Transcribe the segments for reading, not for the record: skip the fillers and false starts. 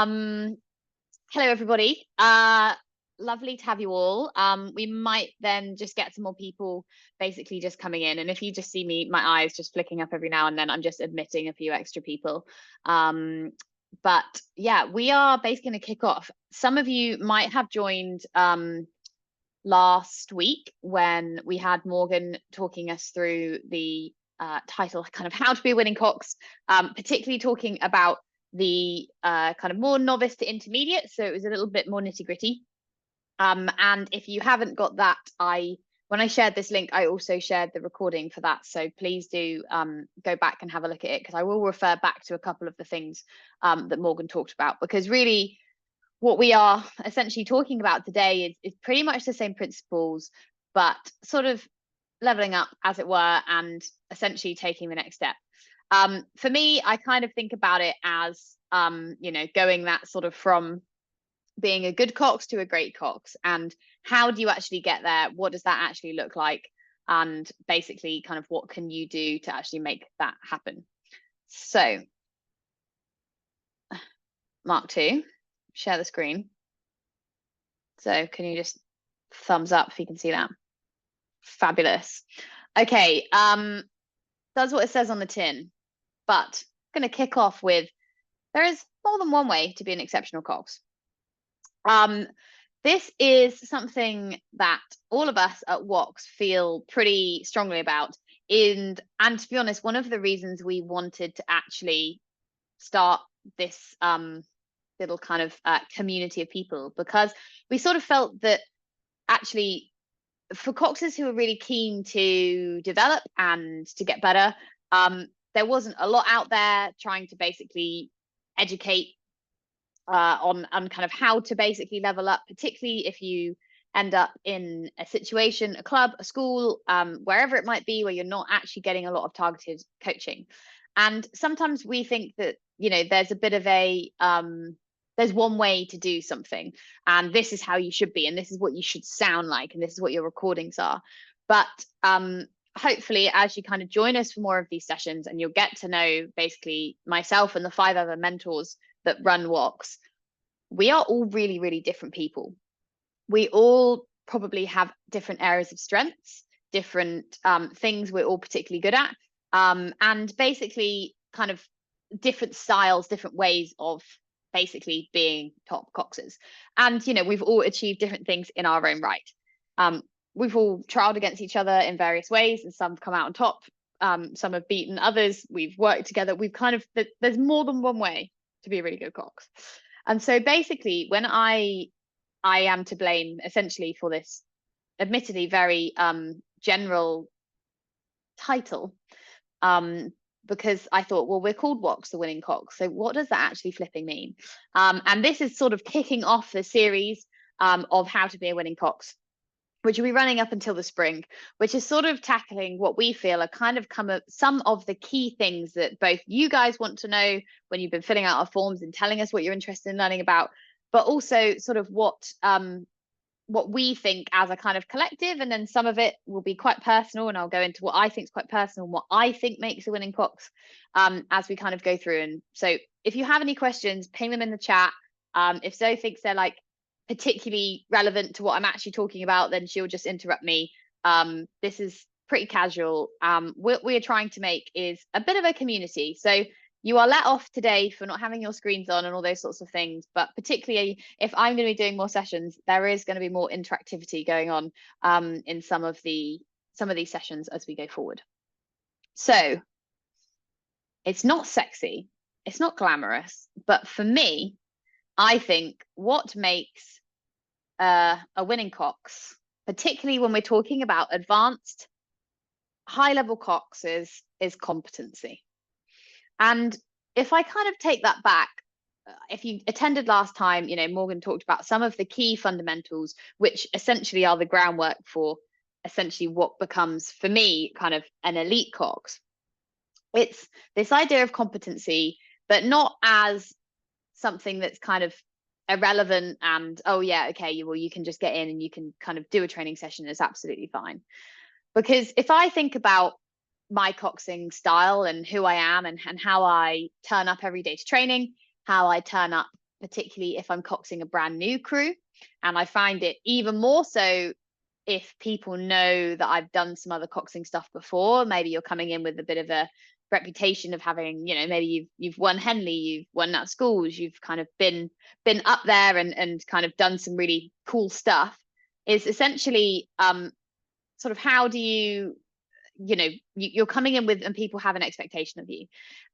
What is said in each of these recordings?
Hello everybody. Lovely to have you all. We might then just get some more people basically just coming in, and if you just see me, my eyes just flicking up every now and then, I'm just admitting a few extra people. But yeah, we are basically going to kick off. Some of you might have joined last week when we had Morgan talking us through the title, kind of how to be a winning cox, particularly talking about the kind of more novice to intermediate, so it was a little bit more nitty gritty. And if you haven't got that, when I shared this link, I also shared the recording for that, so please do go back and have a look at it, because I will refer back to a couple of the things that Morgan talked about, because really what we are essentially talking about today is pretty much the same principles, but sort of leveling up, as it were, and essentially taking the next step. For me, I kind of think about it as, going that sort of from being a good cox to a great cox. And how do you actually get there? What does that actually look like? And basically kind of what can you do to actually make that happen? So, Mark 2, share the screen. So can you just thumbs up if you can see that? Fabulous. Okay, does what it says on the tin. But I'm going to kick off with, there is more than one way to be an exceptional cox. This is something that all of us at WOX feel pretty strongly about. And to be honest, one of the reasons we wanted to actually start this little kind of community of people, because we sort of felt that actually for coxers who are really keen to develop and to get better, there wasn't a lot out there trying to basically educate on kind of how to basically level up, particularly if you end up in a situation, a club, a school, wherever it might be, where you're not actually getting a lot of targeted coaching. And sometimes we think that, there's a bit of a, there's one way to do something, and this is how you should be, and this is what you should sound like, and this is what your recordings are. But hopefully, as you kind of join us for more of these sessions, and you'll get to know basically myself and the 5 other mentors that run WOX, we are all really, really different people. We all probably have different areas of strengths, different things we're all particularly good at, and basically kind of different styles, different ways of basically being top coxers. And, we've all achieved different things in our own right. We've all trialed against each other in various ways, and some have come out on top. Some have beaten others. We've worked together. We've kind of, there's more than one way to be a really good cox. And so basically, when I am to blame essentially for this admittedly very general title, because I thought, well, we're called WOX, the Winning Cox, so what does that actually flipping mean? And this is sort of kicking off the series of how to be a winning cox, which will be running up until the spring, which is sort of tackling what we feel are kind of some of the key things that both you guys want to know when you've been filling out our forms and telling us what you're interested in learning about, but also sort of what we think as a kind of collective. And then some of it will be quite personal, and I'll go into what I think is quite personal and what I think makes a winning cox as we kind of go through. And so if you have any questions, ping them in the chat. If Zoe thinks they're like particularly relevant to what I'm actually talking about, then she'll just interrupt me. This is pretty casual. What we're trying to make is a bit of a community. So you are let off today for not having your screens on and all those sorts of things, but particularly if I'm going to be doing more sessions, there is going to be more interactivity going on in some of these sessions as we go forward. So it's not sexy, it's not glamorous, but for me, I think what makes a winning cox, particularly when we're talking about advanced high-level coxes, is competency. And if I kind of take that back, if you attended last time, Morgan talked about some of the key fundamentals, which essentially are the groundwork for essentially what becomes, for me, kind of an elite cox. It's this idea of competency, but not as something that's kind of irrelevant and, oh yeah, okay, well, you can just get in and you can kind of do a training session. It's absolutely fine. Because if I think about my coxing style and who I am and how I turn up every day to training, how I turn up particularly if I'm coxing a brand new crew. And I find it even more so if people know that I've done some other coxing stuff before. Maybe you're coming in with a bit of a reputation of having, maybe you've won Henley, you've won at schools, you've kind of been up there and kind of done some really cool stuff. Is essentially sort of how do you're coming in with, and people have an expectation of you,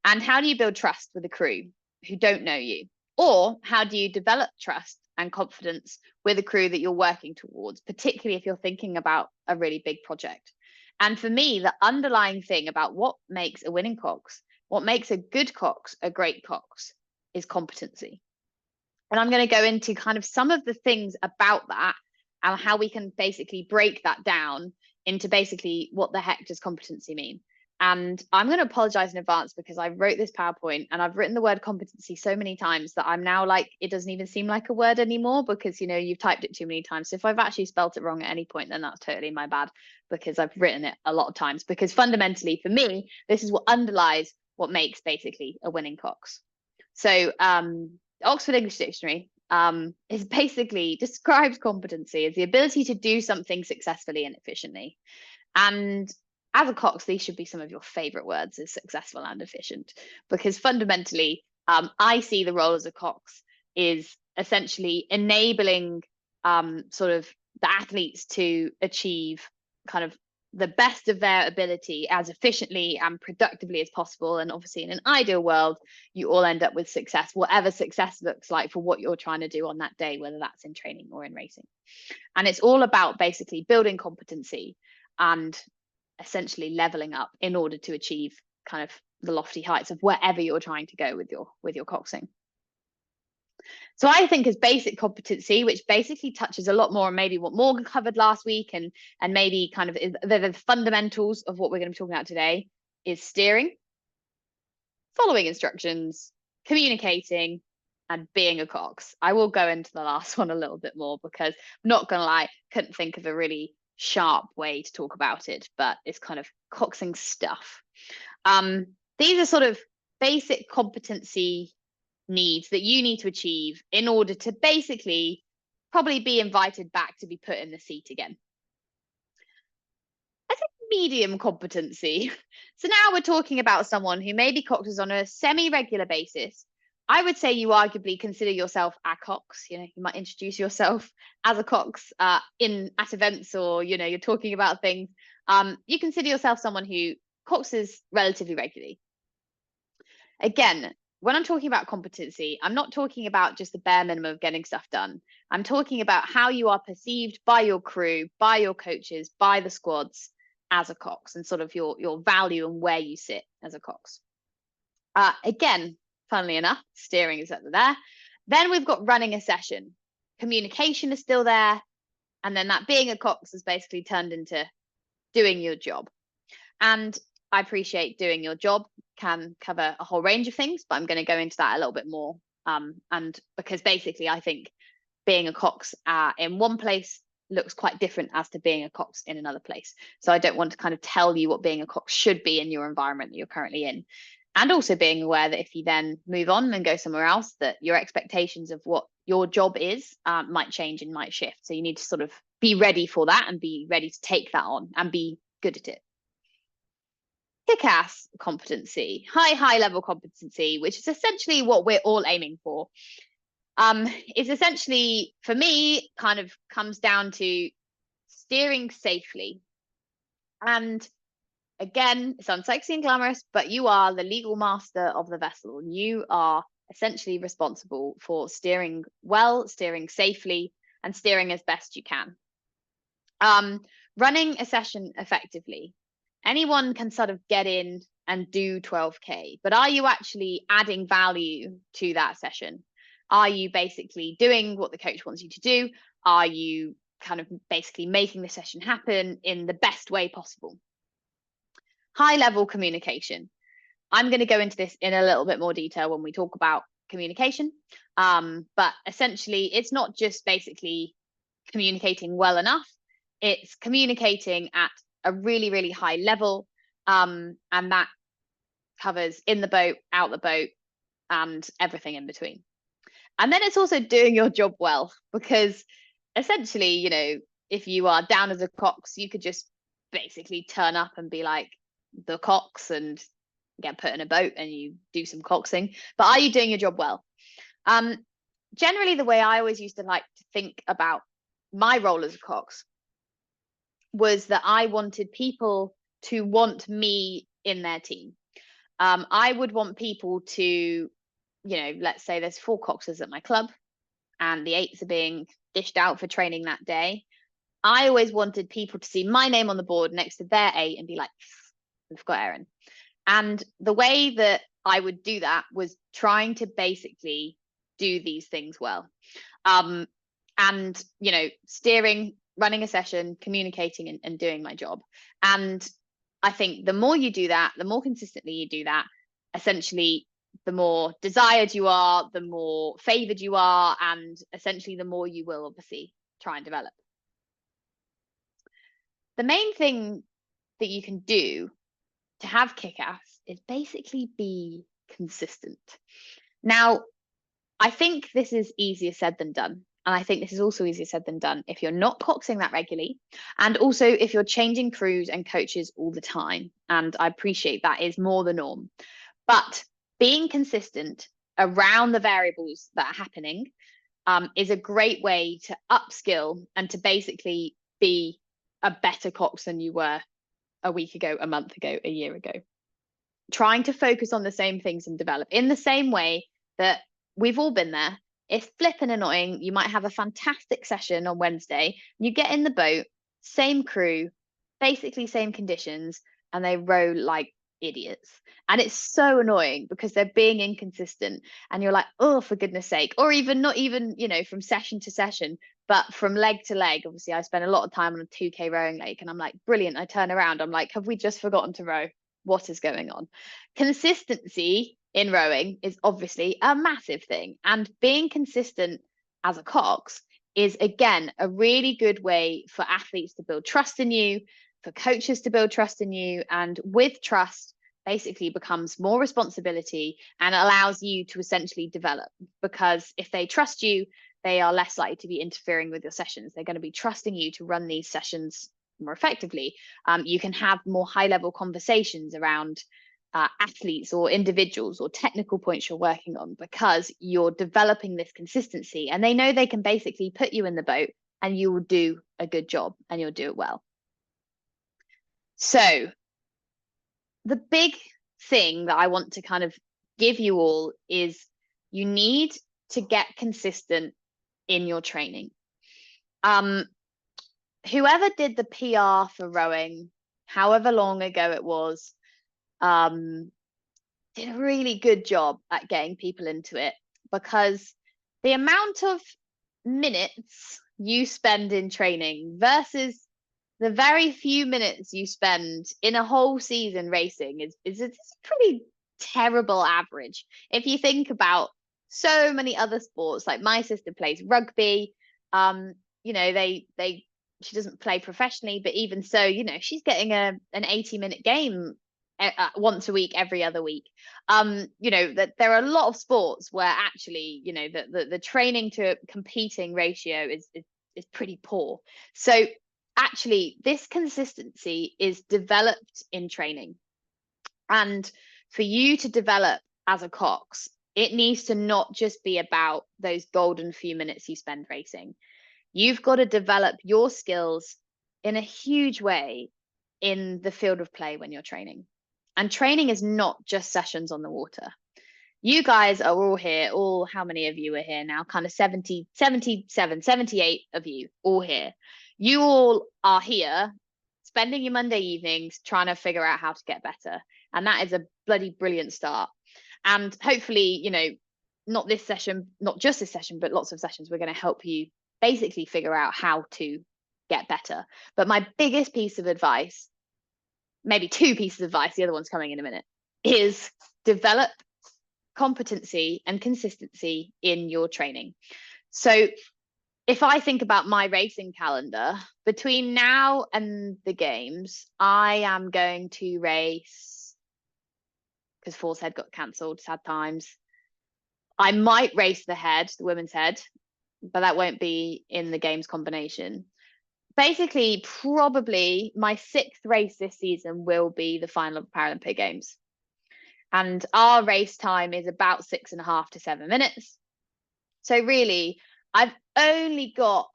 and how do you build trust with a crew who don't know you? Or how do you develop trust and confidence with a crew that you're working towards, particularly if you're thinking about a really big project? And for me, the underlying thing about what makes a winning cox, what makes a good cox a great cox, is competency. And I'm going to go into kind of some of the things about that and how we can basically break that down into basically what the heck does competency mean. And I'm going to apologize in advance because I wrote this PowerPoint and I've written the word competency so many times that I'm now like, it doesn't even seem like a word anymore because, you've typed it too many times. So if I've actually spelt it wrong at any point, then that's totally my bad because I've written it a lot of times. Because fundamentally for me, this is what underlies what makes basically a winning cox. So Oxford English Dictionary is basically describes competency as the ability to do something successfully and efficiently. And as a cox, these should be some of your favorite words, is successful and efficient, because fundamentally, I see the role as a cox is essentially enabling sort of the athletes to achieve kind of the best of their ability as efficiently and productively as possible. And obviously in an ideal world, you all end up with success, whatever success looks like for what you're trying to do on that day, whether that's in training or in racing. And it's all about basically building competency and essentially leveling up in order to achieve kind of the lofty heights of wherever you're trying to go with your coxing. So I think as basic competency, which basically touches a lot more on maybe what Morgan covered last week and maybe kind of the fundamentals of what we're going to be talking about today, is steering, following instructions, communicating, and being a cox. I will go into the last one a little bit more because I'm not going to lie, couldn't think of a really sharp way to talk about it, but it's kind of coxing stuff. These are sort of basic competency needs that you need to achieve in order to basically probably be invited back to be put in the seat again. I think medium competency. So now we're talking about someone who maybe coxes on a semi-regular basis. I would say you arguably consider yourself a cox. You might introduce yourself as a cox at events, or you're talking about things. You consider yourself someone who coxes relatively regularly. Again, when I'm talking about competency, I'm not talking about just the bare minimum of getting stuff done. I'm talking about how you are perceived by your crew, by your coaches, by the squads as a cox, and sort of your value and where you sit as a cox. Again, funnily enough, steering is up there. Then we've got running a session. Communication is still there. And then that being a cox has basically turned into doing your job. And I appreciate doing your job can cover a whole range of things, but I'm going to go into that a little bit more. And because basically I think being a cox in one place looks quite different as to being a cox in another place. So I don't want to kind of tell you what being a cox should be in your environment that you're currently in. And also being aware that if you then move on and go somewhere else, that your expectations of what your job is might change and might shift. So you need to sort of be ready for that and be ready to take that on and be good at it. Kick-ass competency, high level competency, which is essentially what we're all aiming for. Is essentially, for me, kind of comes down to steering safely. And again, it's unsexy and glamorous, but you are the legal master of the vessel. You are essentially responsible for steering well, steering safely, and steering as best you can. Running a session effectively. Anyone can sort of get in and do 12K, but are you actually adding value to that session? Are you basically doing what the coach wants you to do? Are you kind of basically making the session happen in the best way possible? High level communication. I'm going to go into this in a little bit more detail when we talk about communication. But essentially, it's not just basically communicating well enough. It's communicating at a really, really high level. And that covers in the boat, out the boat, and everything in between. And then it's also doing your job well, because essentially, you know, if you are down as a cox, you could just basically turn up and be like the cox and get put in a boat and you do some coxing. But are you doing your job well? Generally, the way I always used to like to think about my role as a cox was that I wanted people to want me in their team. I would want people to, you know, let's say there's 4 coxers at my club and the 8s are being dished out for training that day. I always wanted people to see my name on the board next to their 8 and be like, we've got Erin. And the way that I would do that was trying to basically do these things well. And, you know, steering, running a session, communicating and doing my job. And I think the more you do that, the more consistently you do that, essentially, the more desired you are, the more favored you are, and essentially the more you will obviously try and develop. The main thing that you can do to have kick-ass is basically be consistent. Now, I think this is easier said than done. And I think this is also easier said than done if you're not coxing that regularly. And also if you're changing crews and coaches all the time. And I appreciate that is more the norm. But being consistent around the variables that are happening is a great way to upskill and to basically be a better cox than you were a week ago, a month ago, a year ago. Trying to focus on the same things and develop in the same way that we've all been there. It's flipping annoying. You might have a fantastic session on Wednesday. You get in the boat, same crew, basically same conditions, and they row like idiots. And it's so annoying because they're being inconsistent. And you're like, oh, for goodness sake. Or even not even, you know, from session to session, but from leg to leg. Obviously, I spend a lot of time on a 2K rowing lake and I'm like, brilliant. I turn around. I'm like, have we just forgotten to row? What is going on? Consistency in rowing is obviously a massive thing. And being consistent as a cox is, again, a really good way for athletes to build trust in you, for coaches to build trust in you. And with trust, basically becomes more responsibility and allows you to essentially develop. Because if they trust you, they are less likely to be interfering with your sessions. They're going to be trusting you to run these sessions more effectively. You can have more high-level conversations around athletes or individuals or technical points you're working on because you're developing this consistency and they know they can basically put you in the boat and you will do a good job and you'll do it well. So the big thing that I want to kind of give you all is you need to get consistent in your training. Whoever did the PR for rowing, however long ago it was, did a really good job at getting people into it, because the amount of minutes you spend in training versus the very few minutes you spend in a whole season racing is a pretty terrible average. If you think about so many other sports, like my sister plays rugby, you know, she doesn't play professionally, but even so, you know, she's getting an 80-minute game once a week, every other week. You know, that there are a lot of sports where actually, you know, the training to competing ratio is pretty poor. So actually, this consistency is developed in training. And for you to develop as a cox, it needs to not just be about those golden few minutes you spend racing. You've got to develop your skills in a huge way in the field of play when you're training. And training is not just sessions on the water. You guys are all here, how many of you are here now? Kind of 70, 77, 78 of you all here. You all are here spending your Monday evenings trying to figure out how to get better. And that is a bloody brilliant start. And hopefully, you know, not this session, not just this session, but lots of sessions, we're going to help you basically figure out how to get better. But my biggest piece of advice, maybe 2 pieces of advice, the other one's coming in a minute, is develop competency and consistency in your training. So if I think about my racing calendar, between now and the games, I am going to race, because Force Head got cancelled, sad times, I might race the head, the women's head, but that won't be in the games combination. Basically, probably my 6th race this season will be the final of Paralympic Games. And our race time is about 6.5 to 7 minutes. So really, I've only got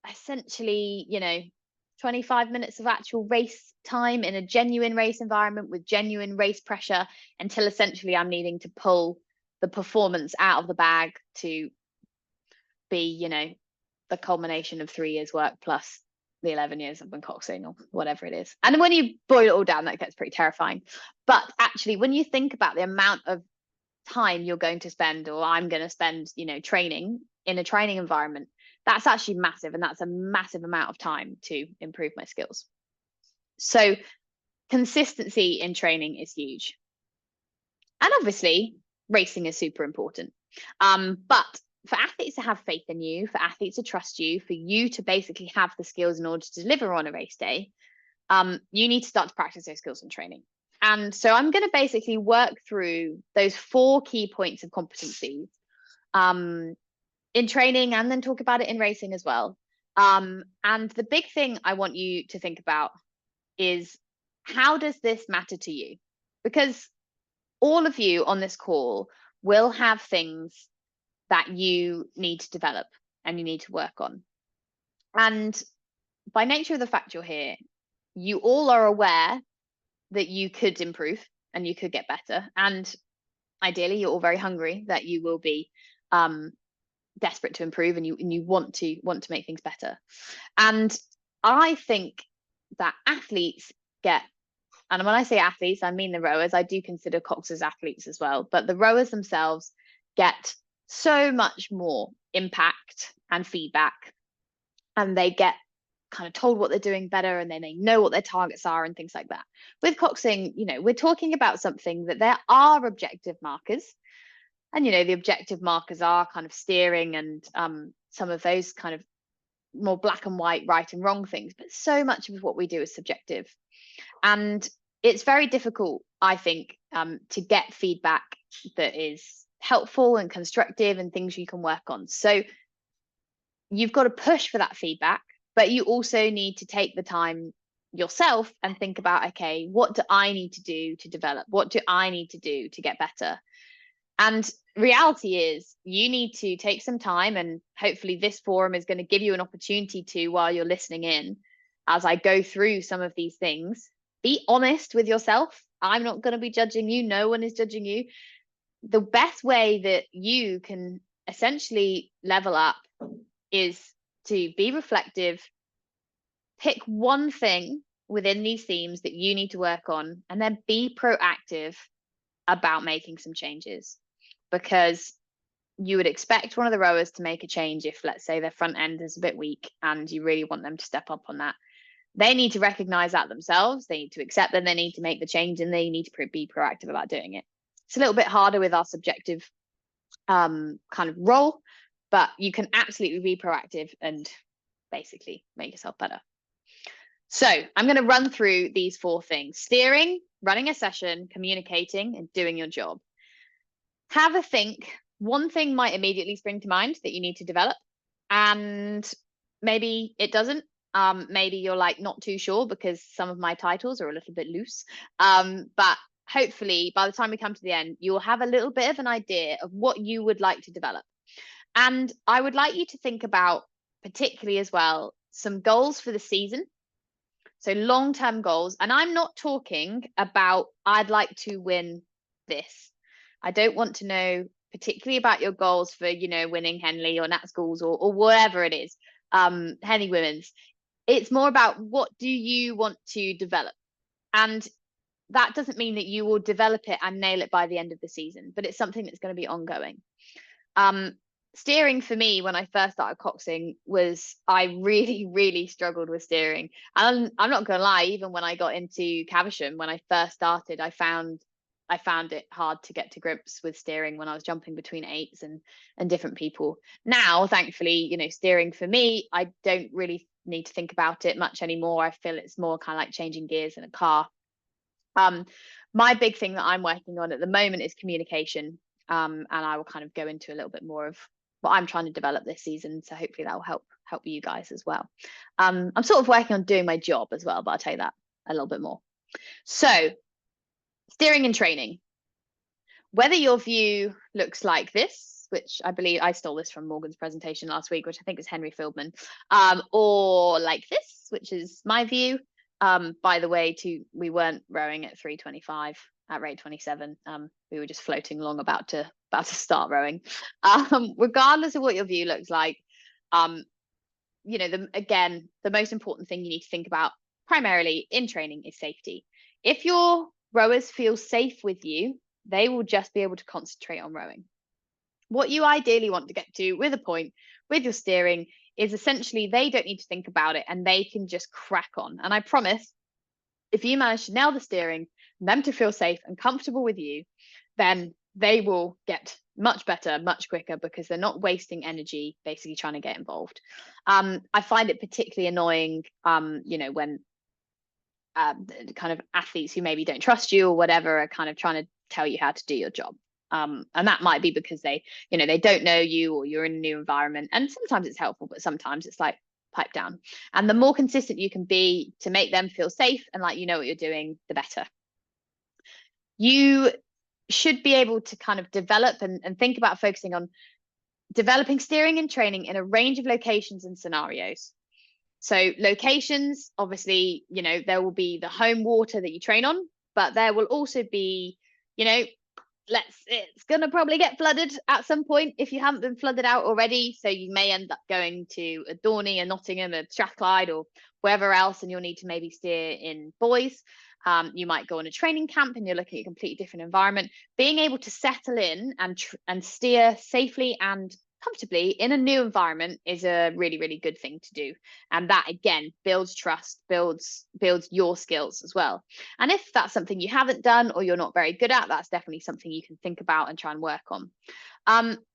essentially, 25 minutes of actual race time in a genuine race environment with genuine race pressure, until essentially I'm needing to pull the performance out of the bag to be, the culmination of 3 years work plus the 11 years I've been coxing or whatever it is. And when you boil it all down, that gets pretty terrifying. But actually, when you think about the amount of time you're going to spend, or I'm going to spend, training in a training environment, that's actually massive. And that's a massive amount of time to improve my skills. So consistency in training is huge. And obviously, racing is super important. But for athletes to have faith in you, for athletes to trust you, for you to basically have the skills in order to deliver on a race day, you need to start to practice those skills in training. And so I'm going to basically work through those 4 key points of competencies in training, and then talk about it in racing as well. And the big thing I want you to think about is, how does this matter to you? Because all of you on this call will have things that you need to develop and you need to work on. And by nature of the fact you're here, you all are aware that you could improve and you could get better. And ideally, you're all very hungry that you will be desperate to improve, and you want to make things better. And I think that athletes get, and when I say athletes, I mean the rowers. I do consider coxers athletes as well, but the rowers themselves get so much more impact and feedback, and they get kind of told what they're doing better, and then they know what their targets are and things like that. With coxing, we're talking about something that there are objective markers, and the objective markers are kind of steering and some of those kind of more black and white, right and wrong things, but so much of what we do is subjective. And it's very difficult, I think, to get feedback that is helpful and constructive and things you can work on. So you've got to push for that feedback, but you also need to take the time yourself and think about, okay, what do I need to do to develop? What do I need to do to get better? And reality is, you need to take some time, and hopefully this forum is going to give you an opportunity to, while you're listening in, as I go through some of these things, be honest with yourself. I'm not going to be judging you. No one is judging you. The best way that you can essentially level up is to be reflective, pick one thing within these themes that you need to work on, and then be proactive about making some changes. Because you would expect one of the rowers to make a change if, let's say, their front end is a bit weak and you really want them to step up on that. They need to recognize that themselves. They need to accept that they need to make the change, and they need to be proactive about doing it. It's a little bit harder with our subjective kind of role, but you can absolutely be proactive and basically make yourself better. So I'm going to run through these 4 things: steering, running a session, communicating, and doing your job. Have a think. One thing might immediately spring to mind that you need to develop, and maybe it doesn't. Maybe you're like not too sure because some of my titles are a little bit loose. But hopefully by the time we come to the end, you'll have a little bit of an idea of what you would like to develop. And I would like you to think about, particularly as well, some goals for the season. So long-term goals. And I'm not talking about, I'd like to win this. I don't want to know particularly about your goals for, winning Henley or Nat Schools or whatever it is, Henley Women's. It's more about, what do you want to develop? And that doesn't mean that you will develop it and nail it by the end of the season, but it's something that's going to be ongoing. Steering for me, when I first started coxing, I really, really struggled with steering. And I'm not going to lie, even when I got into Caversham, when I first started, I found it hard to get to grips with steering when I was jumping between 8s and different people. Now, thankfully, steering for me, I don't really need to think about it much anymore. I feel it's more kind of like changing gears in a car. My big thing that I'm working on at the moment is communication. and I will kind of go into a little bit more of what I'm trying to develop this season. So hopefully that will help you guys as well. I'm sort of working on doing my job as well, but I'll tell you that a little bit more. So steering and training. Whether your view looks like this, which I believe I stole this from Morgan's presentation last week, which I think is Henry Fieldman, or like this, which is my view. By the way, we weren't rowing at 3:25 at rate 27. We were just floating along about to start rowing. Regardless of what your view looks like, you know, the most important thing you need to think about primarily in training is safety. If your rowers feel safe with you, they will just be able to concentrate on rowing. What you ideally want to get to with a point with your steering is essentially they don't need to think about it and they can just crack on. And I promise, if you manage to nail the steering, them to feel safe and comfortable with you, then they will get much better, much quicker, because they're not wasting energy basically trying to get involved. I find it particularly annoying, you know, when kind of athletes who maybe don't trust you or whatever are kind of trying to tell you how to do your job. And that might be because they don't know you, or you're in a new environment. And sometimes it's helpful, but sometimes it's like, pipe down. And the more consistent you can be to make them feel safe and like you know what you're doing, the better. You should be able to kind of develop and think about focusing on developing steering and training in a range of locations and scenarios. So locations, obviously, you know, there will be the home water that you train on, but there will also be, you know, it's going to probably get flooded at some point if you haven't been flooded out already. So you may end up going to a Dorney, a Nottingham, a Strathclyde, or wherever else, and you'll need to maybe steer in buoys. You might go on a training camp and you're looking at a completely different environment. Being able to settle in and steer safely and comfortably in a new environment is a really, really good thing to do. And that again builds trust, builds your skills as well. And if that's something you haven't done or you're not very good at, that's definitely something you can think about and try and work on.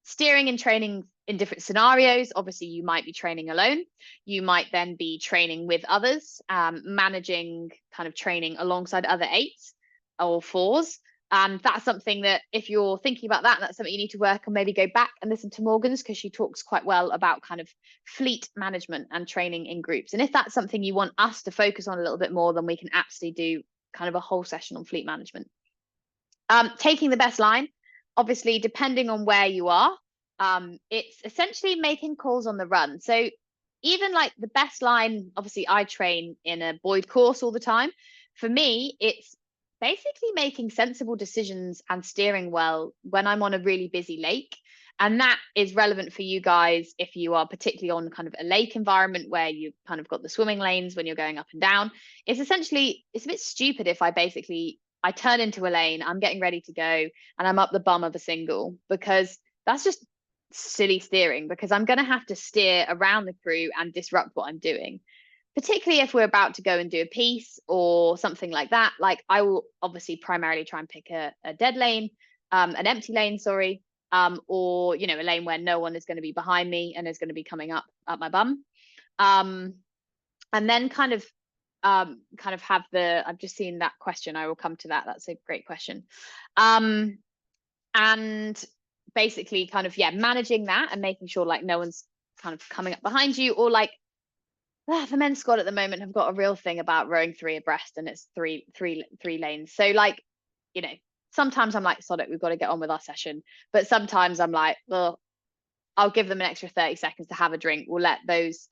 Steering and training in different scenarios. Obviously, you might be training alone. You might then be training with others, managing kind of training alongside other 8s or 4s. And that's something that if you're thinking about that, that's something you need to work on. Maybe go back and listen to Morgan's, because she talks quite well about kind of fleet management and training in groups. And if that's something you want us to focus on a little bit more, then we can absolutely do kind of a whole session on fleet management. Taking the best line, obviously, depending on where you are, it's essentially making calls on the run. So even like the best line, obviously I train in a buoyed course all the time. For me, it's basically making sensible decisions and steering well when I'm on a really busy lake. And that is relevant for you guys if you are particularly on kind of a lake environment where you've kind of got the swimming lanes when you're going up and down. It's a bit stupid if I turn into a lane, I'm getting ready to go, and I'm up the bum of a single, because that's just silly steering, because I'm going to have to steer around the crew and disrupt what I'm doing. Particularly if we're about to go and do a piece or something like that. Like I will obviously primarily try and pick a dead lane, an empty lane, sorry, or, you know, a lane where no one is going to be behind me and is going to be coming up my bum. And then kind of have I've just seen that question. I will come to that. That's a great question. And basically kind of, managing that and making sure like no one's kind of coming up behind you, or like, the men's squad at the moment have got a real thing about rowing 3 abreast, and it's three lanes. So like, you know, sometimes I'm like, sod it, we've got to get on with our session. But sometimes I'm like, well, I'll give them an extra 30 seconds to have a drink. We'll let those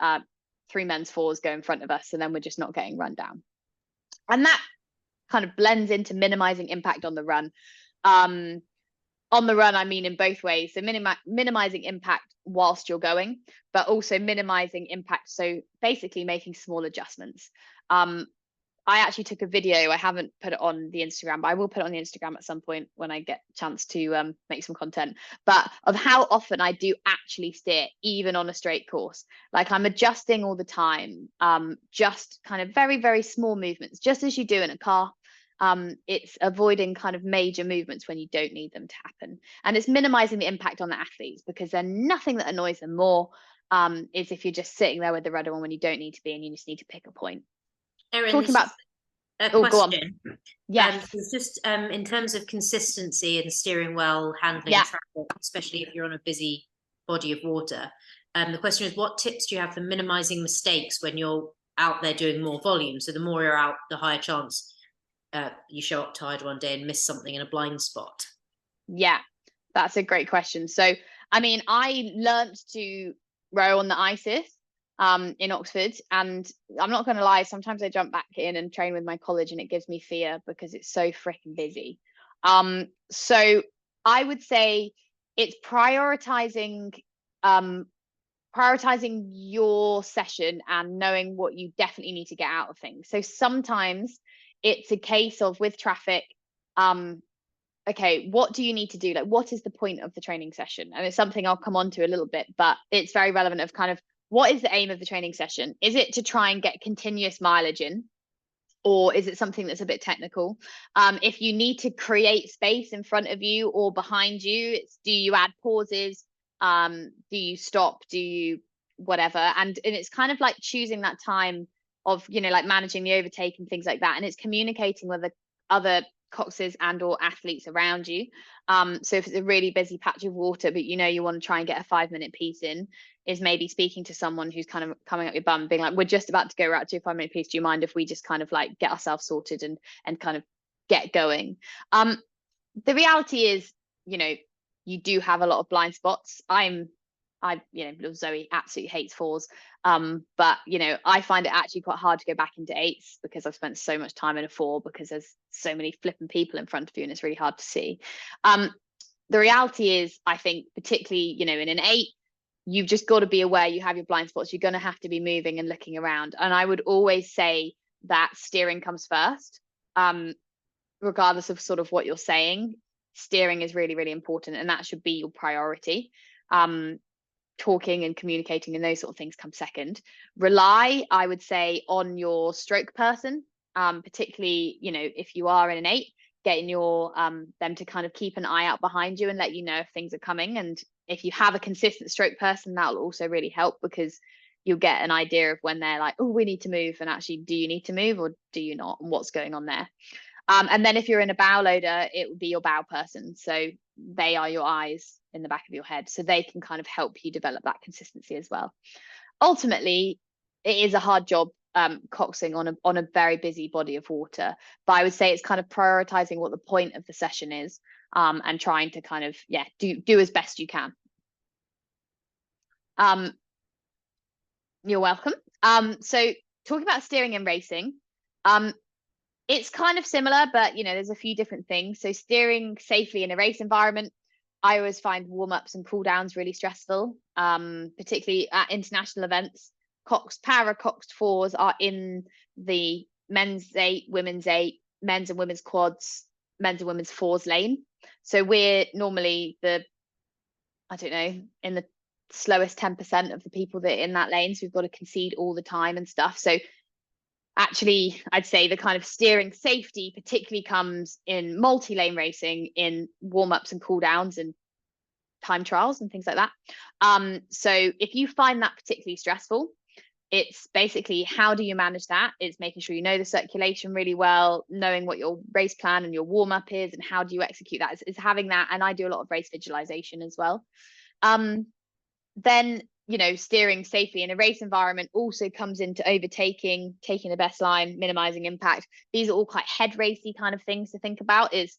3 men's 4s go in front of us, and then we're just not getting run down. And that kind of blends into minimizing impact on the run. On the run, I mean in both ways. So minimizing impact whilst you're going, but also minimizing impact. So basically making small adjustments. I actually took a video. I haven't put it on the Instagram, but I will put it on the Instagram at some point when I get a chance to make some content, but of how often I do actually steer, even on a straight course. Like I'm adjusting all the time, just kind of very, very small movements, just as you do in a car. It's avoiding kind of major movements when you don't need them to happen. And it's minimizing the impact on the athletes, because there's nothing that annoys them more is if you're just sitting there with the rudder on when you don't need to be and you just need to pick a point. Erin, Talking about Oh, go on. question. Yes. It's just in terms of consistency and steering well, handling Yeah. traffic, especially if you're on a busy body of water. The question is, what tips do you have for minimizing mistakes when you're out there doing more volume? So the more you're out, the higher chance you show up tired one day and miss something in a blind spot. Yeah, that's a great question. So, I mean, I learned to row on the ISIS in Oxford, and I'm not going to lie, sometimes I jump back in and train with my college and it gives me fear because it's so freaking busy. So I would say it's prioritizing your session and knowing what you definitely need to get out of things. So sometimes it's a case of, with traffic, okay, what do you need to do? Like, what is the point of the training session? And it's something I'll come on to a little bit, but it's very relevant of kind of, what is the aim of the training session? Is it to try and get continuous mileage in? Or is it something that's a bit technical? If you need to create space in front of you or behind you, do you add pauses? Do you stop? Do you whatever? And it's kind of like choosing that time of, like managing the overtake and things like that. And it's communicating with the other coxes and or athletes around you. So if it's a really busy patch of water, but you want to try and get a 5-minute piece in, is maybe speaking to someone who's kind of coming up your bum, being like, we're just about to go out to a 5-minute piece. Do you mind if we just kind of like get ourselves sorted and kind of get going? The reality is, you do have a lot of blind spots. Little Zoe absolutely hates fours. But I find it actually quite hard to go back into eights because I've spent so much time in a four because there's so many flipping people in front of you and it's really hard to see. The reality is, I think, particularly, in an eight, you've just got to be aware you have your blind spots. You're going to have to be moving and looking around. And I would always say that steering comes first, regardless of sort of what you're saying. Steering is really, really important, and that should be your priority. Talking and communicating and those sort of things come second. Rely, I would say, on your stroke person, particularly, if you are in an eight, getting them to kind of keep an eye out behind you and let you know if things are coming. And if you have a consistent stroke person, that'll also really help because you'll get an idea of when they're like, oh, we need to move, and actually, do you need to move or do you not, and what's going on there. And then if you're in a bow loader, it would be your bow person. So they are your eyes in the back of your head. So they can kind of help you develop that consistency as well. Ultimately, it is a hard job coxing on a very busy body of water. But I would say it's kind of prioritizing what the point of the session is, and trying to kind of, do as best you can. You're welcome. So talking about steering and racing, it's kind of similar, but there's a few different things. So steering safely in a race environment, I always find warm-ups and cool-downs really stressful, particularly at international events. Para coxed fours are in the men's 8, women's 8, men's and women's quads, men's and women's fours lane. So we're normally in the slowest 10% of the people that are in that lane. So we've got to concede all the time and stuff. So actually, I'd say the kind of steering safety particularly comes in multi-lane racing, in warm-ups and cool-downs and time trials and things like that. So if you find that particularly stressful, it's basically, how do you manage that? It's making sure you know the circulation really well, knowing what your race plan and your warm-up is, and how do you execute that. It's having that, and I do a lot of race visualization as well. Then steering safely in a race environment also comes into overtaking, taking the best line, minimizing impact. These are all quite head racy kind of things to think about. Is,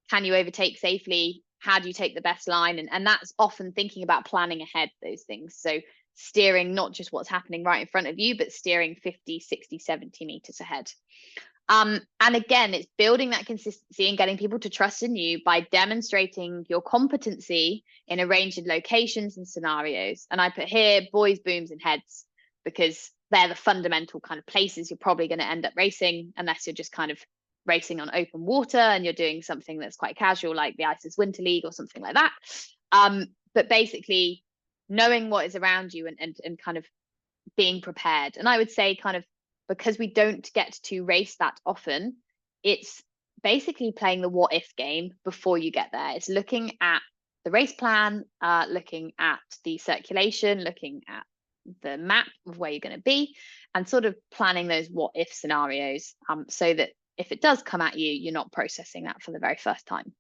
can you overtake safely? How do you take the best line? And that's often thinking about planning ahead, those things. So steering not just what's happening right in front of you, but steering 50, 60, 70 meters ahead. And again, it's building that consistency and getting people to trust in you by demonstrating your competency in a range of locations and scenarios. And I put here boys, booms, and heads, because they're the fundamental kind of places you're probably going to end up racing, unless you're just kind of racing on open water and you're doing something that's quite casual, like the ISIS Winter League or something like that. But basically, knowing what is around you and kind of being prepared. And I would say, kind of, because we don't get to race that often, it's basically playing the what if game before you get there. It's looking at the race plan, looking at the circulation, looking at the map of where you're going to be, and sort of planning those what if scenarios, so that if it does come at you, you're not processing that for the very first time.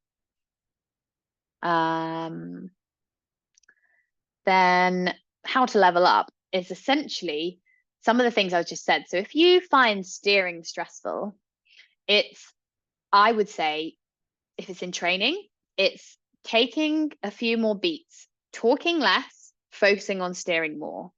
Then how to level up is essentially some of the things I just said. So if you find steering stressful, I would say, if it's in training, it's taking a few more beats, talking less, focusing on steering more.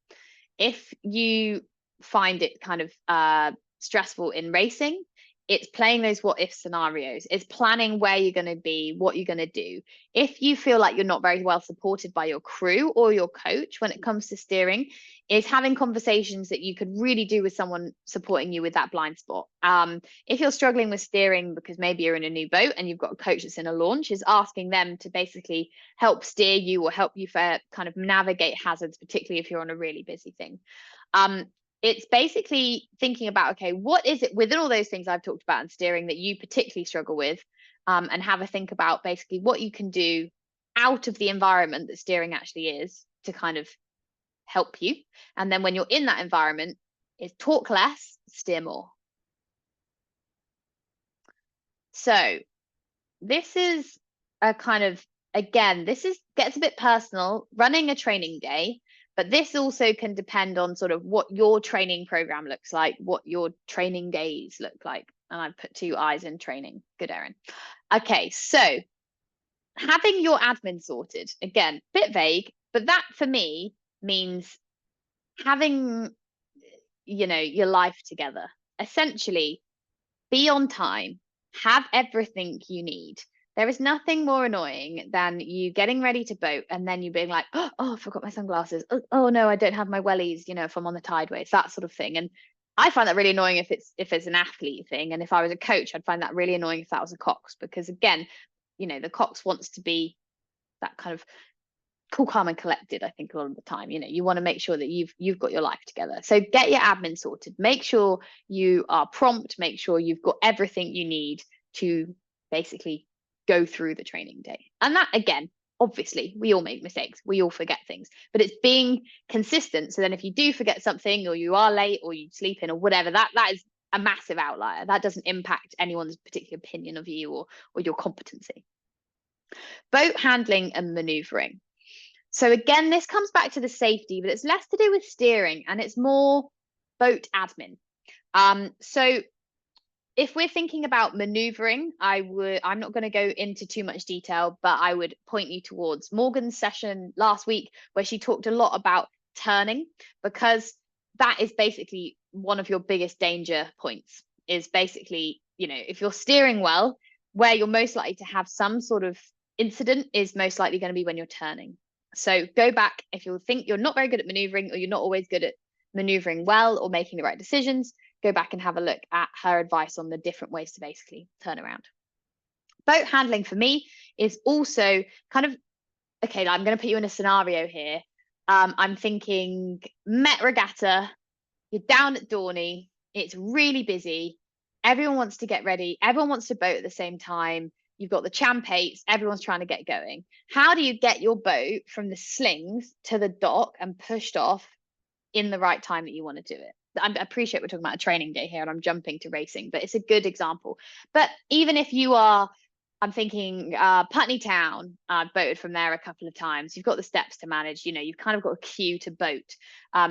If you find it kind of stressful in racing, it's playing those what if scenarios. It's planning where you're going to be, what you're going to do. If you feel like you're not very well supported by your crew or your coach when it comes to steering, is having conversations that you could really do with someone supporting you with that blind spot. If you're struggling with steering because maybe you're in a new boat and you've got a coach that's in a launch, is asking them to basically help steer you or help you for kind of navigate hazards, particularly if you're on a really busy thing. It's basically thinking about, okay, what is it within all those things I've talked about in steering that you particularly struggle with, and have a think about basically what you can do out of the environment that steering actually is to kind of help you. And then when you're in that environment, is talk less, steer more. So this is a kind of, again, gets a bit personal, running a training day. But this also can depend on sort of what your training program looks like, what your training days look like. And I've put 2 eyes in training. Good, Erin. Okay, so having your admin sorted, again, bit vague, but that for me means having, your life together. Essentially, be on time, have everything you need. There is nothing more annoying than you getting ready to boat and then you being like, oh, I forgot my sunglasses. Oh no, I don't have my wellies, if I'm on the tideways, that sort of thing. And I find that really annoying if it's an athlete thing. And if I was a coach, I'd find that really annoying if that was a cox, because again, the cox wants to be that kind of cool, calm and collected. I think a lot of the time, you want to make sure that you've got your life together. So get your admin sorted, make sure you are prompt, make sure you've got everything you need to basically go through the training day. And that, again, obviously we all make mistakes, we all forget things, but it's being consistent. So then if you do forget something, or you are late, or you sleep in, or whatever, that is a massive outlier. That doesn't impact anyone's particular opinion of you or your competency. Boat handling and maneuvering. So again, this comes back to the safety, but it's less to do with steering and it's more boat admin. So if we're thinking about maneuvering, I'm not going to go into too much detail, but I would point you towards Morgan's session last week, where she talked a lot about turning, because that is basically one of your biggest danger points. Is basically, if you're steering well, where you're most likely to have some sort of incident is most likely going to be when you're turning. So go back, if you think you're not very good at maneuvering, or you're not always good at maneuvering well or making the right decisions, go back and have a look at her advice on the different ways to basically turn around. Boat handling for me is also kind of, okay, I'm going to put you in a scenario here. I'm thinking Met Regatta, you're down at Dorney, it's really busy, everyone wants to get ready, everyone wants to boat at the same time, you've got the champ eights, everyone's trying to get going. How do you get your boat from the slings to the dock and pushed off in the right time that you want to do it? I appreciate we're talking about a training day here and I'm jumping to racing, but it's a good example. But even if you are, I'm thinking Putney Town, I've boated from there a couple of times. You've got the steps to manage, you've kind of got a queue to boat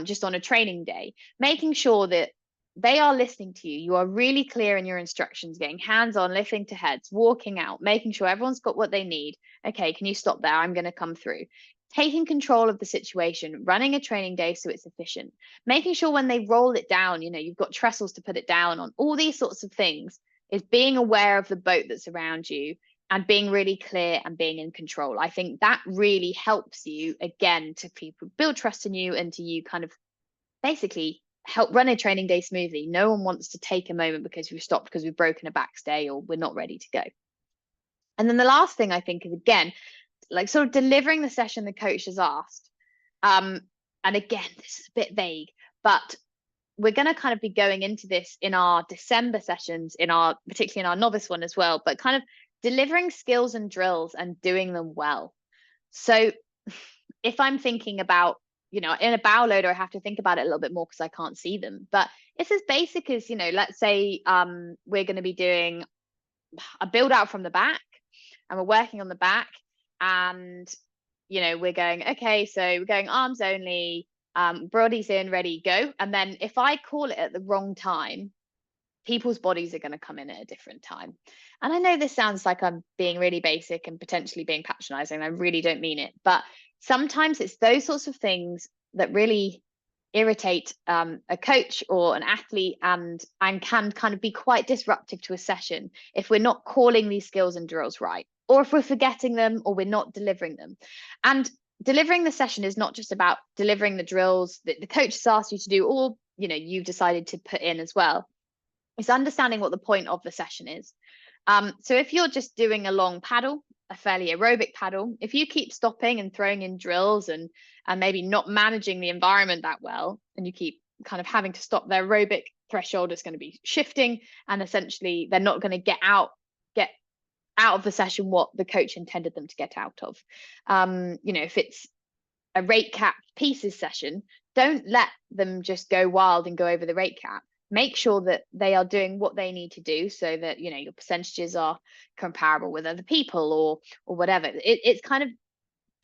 just on a training day, making sure that they are listening to you. You are really clear in your instructions, getting hands-on, lifting to heads, walking out, making sure everyone's got what they need. Okay, can you stop there? I'm going to come through. Taking control of the situation, running a training day so it's efficient, making sure when they roll it down, you've got trestles to put it down on, all these sorts of things, is being aware of the boat that's around you and being really clear and being in control. I think that really helps you, again, to people build trust in you and to you kind of basically help run a training day smoothly. No one wants to take a moment because we've stopped because we've broken a backstay or we're not ready to go. And then the last thing I think is, again, like sort of delivering the session the coach has asked. And again, this is a bit vague, but we're going to kind of be going into this in our December sessions, particularly in our novice one as well, but kind of delivering skills and drills and doing them well. So if I'm thinking about, you know, in a bow loader, I have to think about it a little bit more because I can't see them. But it's as basic as, you know, let's say we're going to be doing a build out from the back, and we're working on the back, and, you know, we're going, okay, so we're going arms only, bodies in, ready, go. And then if I call it at the wrong time, people's bodies are going to come in at a different time. And I know this sounds like I'm being really basic and potentially being patronizing. I really don't mean it. But sometimes it's those sorts of things that really irritate a coach or an athlete, and can kind of be quite disruptive to a session if we're not calling these skills and drills right, or if we're forgetting them, or we're not delivering them. And delivering the session is not just about delivering the drills that the coach has asked you to do, or, you know, you've decided to put in as well. It's understanding what the point of the session is. So if you're just doing a long paddle, a fairly aerobic paddle, if you keep stopping and throwing in drills and maybe not managing the environment that well, and you keep kind of having to stop, their aerobic threshold is going to be shifting, and essentially they're not going to get out of the session what the coach intended them to get out of. You know, if it's a rate cap pieces session, don't let them just go wild and go over the rate cap. Make sure that they are doing what they need to do so that, you know, your percentages are comparable with other people, or whatever. It's kind of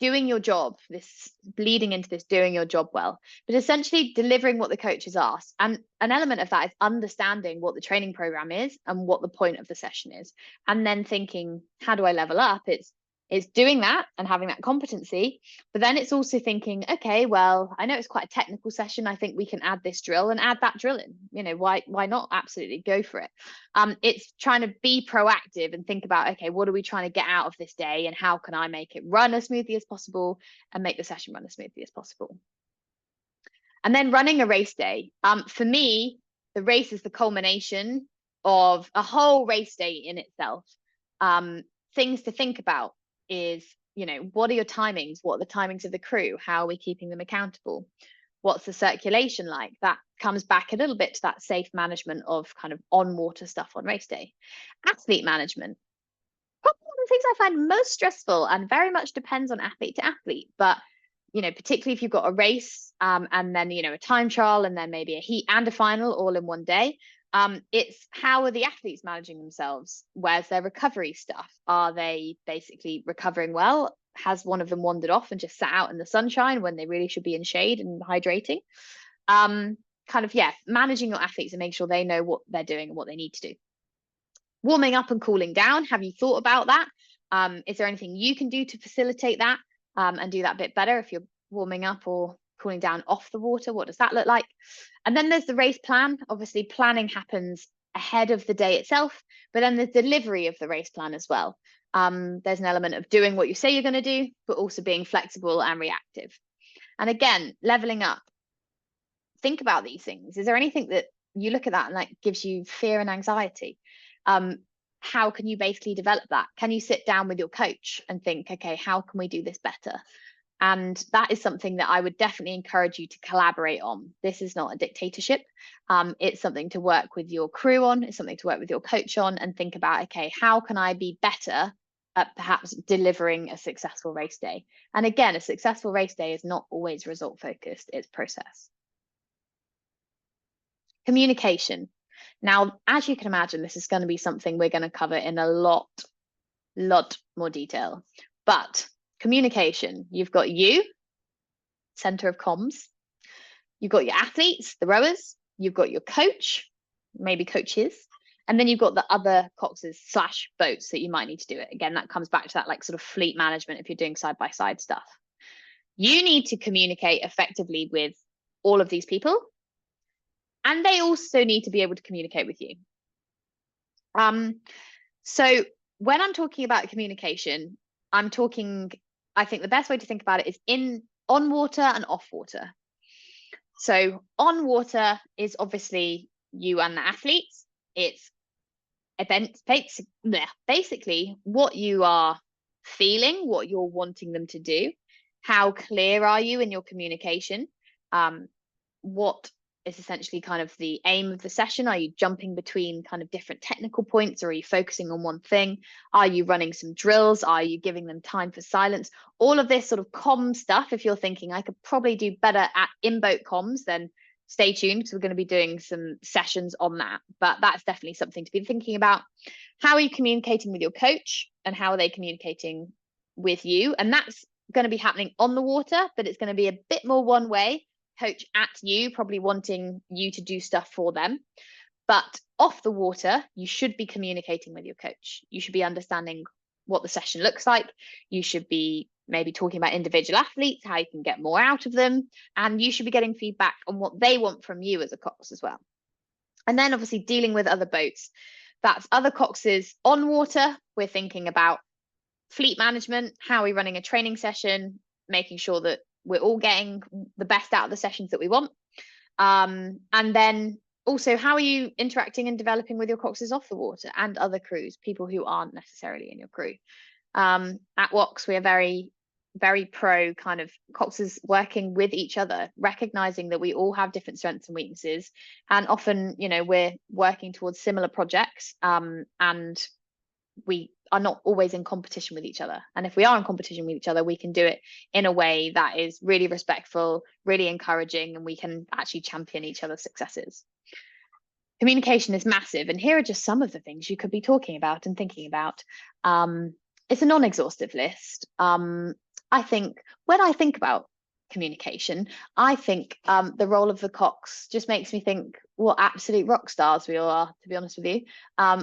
doing your job, this bleeding into this doing your job well, but essentially delivering what the coach has asked. And an element of that is understanding what the training program is and what the point of the session is, and then thinking, how do I level up? It's doing that and having that competency, but then it's also thinking, okay, well, I know it's quite a technical session. I think we can add this drill and add that drill in. You know, why not? Absolutely, go for it. It's trying to be proactive and think about, okay, what are we trying to get out of this day, and how can I make it run as smoothly as possible and make the session run as smoothly as possible. And then running a race day. For me, the race is the culmination of a whole race day in itself. Things to think about is, you know, what are your timings? What are the timings of the crew? How are we keeping them accountable? What's the circulation like? That comes back a little bit to that safe management of kind of on water stuff on race day. Athlete management. Probably one of the things I find most stressful, and very much depends on athlete to athlete. But, you know, particularly if you've got a race and then, you know, a time trial and then maybe a heat and a final all in one day. It's how are the athletes managing themselves? Where's their recovery stuff? Are they basically recovering well? Has one of them wandered off and just sat out in the sunshine when they really should be in shade and hydrating? Kind of, yeah, managing your athletes and make sure they know what they're doing and what they need to do. Warming up and cooling down. Have you thought about that? Is there anything you can do to facilitate that and do that a bit better if you're warming up or cooling down off the water? What does that look like? And then there's the race plan. Obviously, planning happens ahead of the day itself, but then the delivery of the race plan as well. There's an element of doing what you say you're going to do, but also being flexible and reactive. And again, leveling up. Think about these things. Is there anything that you look at that and like gives you fear and anxiety? How can you basically develop that? Can you sit down with your coach and think, okay, how can we do this better? And that is something that I would definitely encourage you to collaborate on. This is not a dictatorship. It's something to work with your crew on. It's something to work with your coach on and think about, okay, how can I be better at perhaps delivering a successful race day? And again, a successful race day is not always result focused, it's process. Communication. Now, as you can imagine, this is going to be something we're going to cover in a lot more detail. But communication, you've got you, center of comms. You've got your athletes, the rowers. You've got your coach, maybe coaches. And then you've got the other coxes / boats that you might need to do it. Again, that comes back to that like sort of fleet management if you're doing side-by-side stuff. You need to communicate effectively with all of these people. And they also need to be able to communicate with you. So when I'm talking about communication, I think the best way to think about it is on water and off water. So on water is obviously you and the athletes. It's basically what you are feeling, what you're wanting them to do. How clear are you in your communication? What is essentially kind of the aim of the session. Are you jumping between kind of different technical points, or are you focusing on one thing? Are you running some drills? Are you giving them time for silence? All of this sort of comm stuff, if you're thinking I could probably do better at in-boat comms, then stay tuned, because we're going to be doing some sessions on that. But that's definitely something to be thinking about. How are you communicating with your coach, and how are they communicating with you? And that's going to be happening on the water, but it's going to be a bit more one way. Coach at you, probably wanting you to do stuff for them. But off the water, you should be communicating with your coach. You should be understanding what the session looks like. You should be maybe talking about individual athletes, how you can get more out of them. And you should be getting feedback on what they want from you as a cox as well. And then obviously dealing with other boats. That's other coxes on water. We're thinking about fleet management. How are we running a training session? Making sure that we're all getting the best out of the sessions that we want. And then also, how are you interacting and developing with your coxes off the water and other crews, people who aren't necessarily in your crew? At WOX, we are very, very pro kind of coxes working with each other, recognizing that we all have different strengths and weaknesses. And often, you know, we're working towards similar projects, and we are not always in competition with each other. And if we are in competition with each other, we can do it in a way that is really respectful, really encouraging, and we can actually champion each other's successes. Communication is massive. And here are just some of the things you could be talking about and thinking about. It's a non-exhaustive list. I think when I think about communication, I think the role of the cox just makes me think what absolute rock stars we all are, to be honest with you,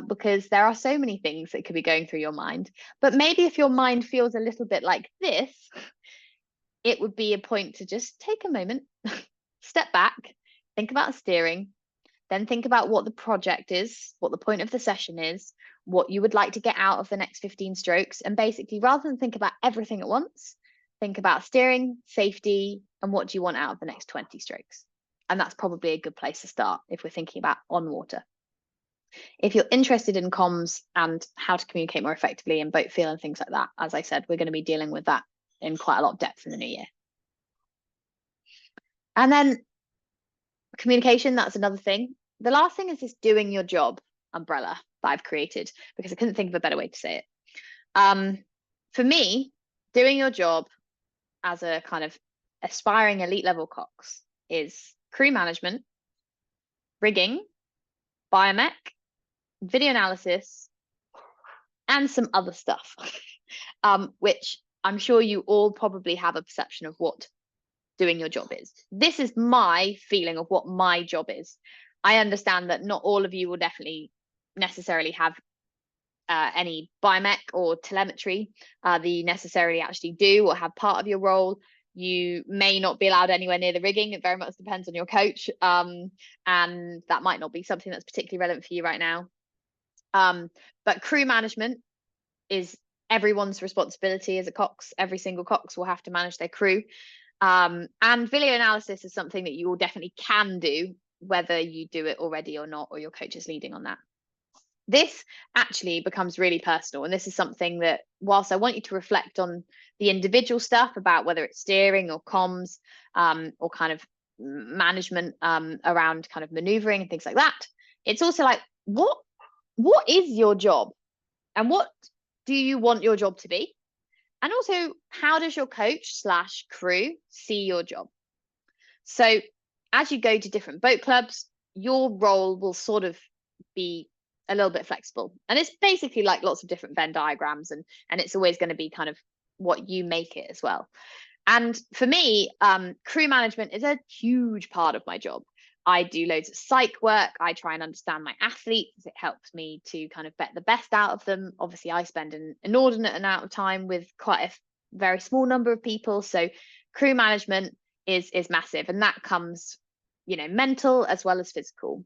because there are so many things that could be going through your mind. But maybe if your mind feels a little bit like this, it would be a point to just take a moment, step back, think about steering, then think about what the project is, what the point of the session is, what you would like to get out of the next 15 strokes. And basically, rather than think about everything at once, think about steering, safety, and what do you want out of the next 20 strokes. And that's probably a good place to start if we're thinking about on water. If you're interested in comms and how to communicate more effectively in boat feel and things like that, as I said, we're going to be dealing with that in quite a lot of depth in the new year. And then communication, that's another thing. The last thing is this doing your job umbrella that I've created, because I couldn't think of a better way to say it. For me, doing your job as a kind of aspiring elite level cox is crew management, rigging, biomech, video analysis, and some other stuff, which I'm sure you all probably have a perception of what doing your job is. This is my feeling of what my job is. I understand that not all of you will definitely necessarily have any biomech or telemetry that you necessarily actually do or have part of your role. You may not be allowed anywhere near the rigging. It very much depends on your coach, and that might not be something that's particularly relevant for you right now. But crew management is everyone's responsibility as a cox. Every single cox will have to manage their crew. And video analysis is something that you all definitely can do, whether you do it already or not, or your coach is leading on that. This actually becomes really personal. And this is something that, whilst I want you to reflect on the individual stuff about whether it's steering or comms, or kind of management around kind of maneuvering and things like that, it's also like, what is your job? And what do you want your job to be? And also, how does your coach / crew see your job? So as you go to different boat clubs, your role will sort of be a little bit flexible. And it's basically like lots of different Venn diagrams, and it's always going to be kind of what you make it as well. And for me, crew management is a huge part of my job. I do loads of psych work. I try and understand my athletes. It helps me to kind of get the best out of them. Obviously, I spend an inordinate amount of time with quite a very small number of people. So crew management is massive. And that comes, you know, mental as well as physical.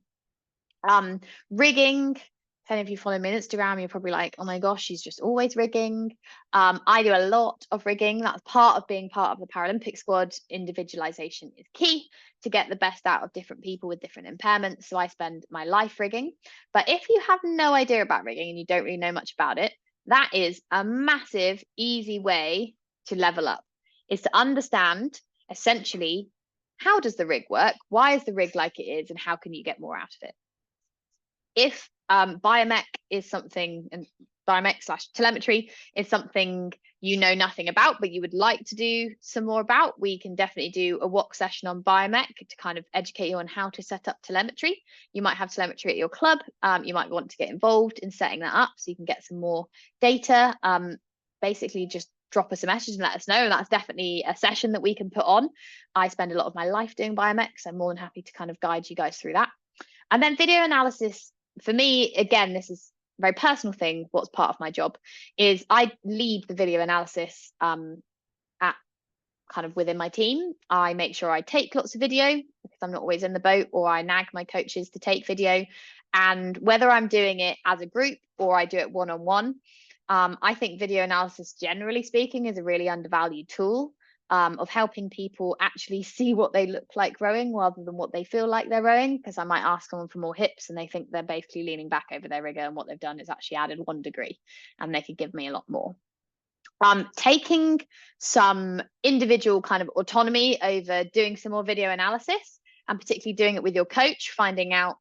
Rigging. If any of you follow me on Instagram, you're probably like, oh my gosh, she's just always rigging. I do a lot of rigging. That's part of being part of the Paralympic squad. Individualization is key to get the best out of different people with different impairments. So I spend my life rigging. But if you have no idea about rigging and you don't really know much about it, that is a massive, easy way to level up, is to understand essentially how does the rig work? Why is the rig like it is? And how can you get more out of it? If biomech is something, and biomech/telemetry is something you know nothing about, but you would like to do some more about, we can definitely do a WOX session on biomech to kind of educate you on how to set up telemetry. You might have telemetry at your club. You might want to get involved in setting that up so you can get some more data. Basically, just drop us a message and let us know. And that's definitely a session that we can put on. I spend a lot of my life doing biomech, so I'm more than happy to kind of guide you guys through that. And then video analysis, for me, again, this is a very personal thing. What's part of my job is I lead the video analysis at kind of within my team. I make sure I take lots of video because I'm not always in the boat, or I nag my coaches to take video. And whether I'm doing it as a group or I do it one-on-one, I think video analysis, generally speaking, is a really undervalued tool of helping people actually see what they look like rowing rather than what they feel like they're rowing. Because I might ask someone for more hips and they think they're basically leaning back over their rigger, and what they've done is actually added 1 degree, and they could give me a lot more. Taking some individual kind of autonomy over doing some more video analysis, and particularly doing it with your coach, finding out,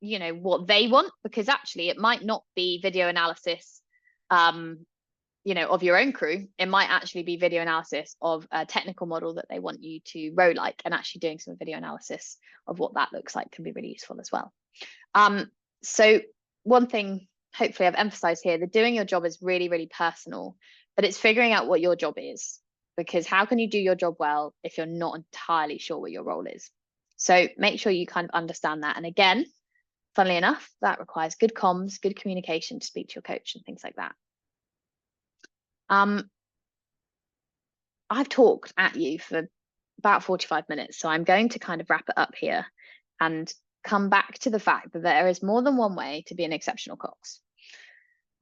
you know, what they want, because actually it might not be video analysis you know, of your own crew. It might actually be video analysis of a technical model that they want you to row like, and actually doing some video analysis of what that looks like can be really useful as well. So one thing hopefully I've emphasized here, that doing your job is really, really personal, but it's figuring out what your job is, because how can you do your job well if you're not entirely sure what your role is? So make sure you kind of understand that. And again, funnily enough, that requires good comms, good communication to speak to your coach and things like that. I've talked at you for about 45 minutes, so I'm going to kind of wrap it up here and come back to the fact that there is more than one way to be an exceptional cox.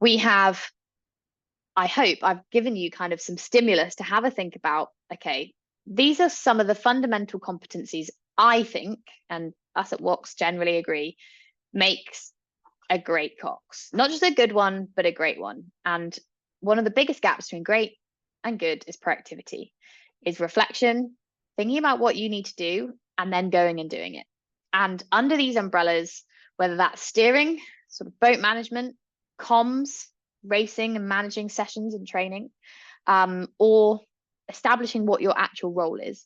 We have, I hope I've given you kind of some stimulus to have a think about, okay, these are some of the fundamental competencies I think, and us at WOX generally agree, makes a great cox. Not just a good one, but a great one. And one of the biggest gaps between great and good is proactivity, is reflection, thinking about what you need to do, and then going and doing it. And under these umbrellas, whether that's steering, sort of boat management, comms, racing and managing sessions and training, or establishing what your actual role is,